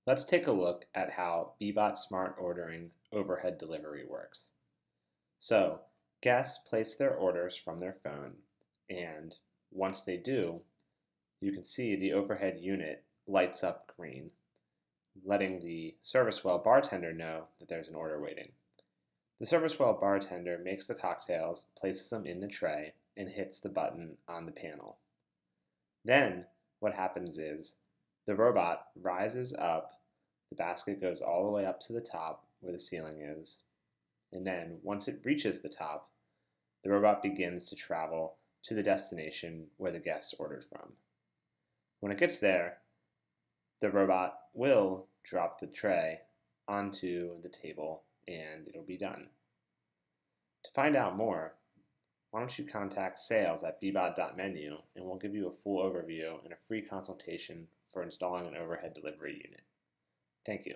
Let's take a look at how Bbot Smart Ordering overhead delivery works. So, guests place their orders from their phone, and once they do, you can see the overhead unit lights up green, letting the service well bartender know that there's an order waiting. The service well bartender makes the cocktails, places them in the tray, and hits the button on the panel. Then, what happens is the robot rises up, the basket goes all the way up to the top where the ceiling is, and then once it reaches the top, the robot begins to travel to the destination where the guest ordered from. When it gets there, the robot will drop the tray onto the table and it'll be done. To find out more, why don't you contact sales at bbot.menu and we'll give you a full overview and a free consultation for installing an overhead delivery unit. Thank you.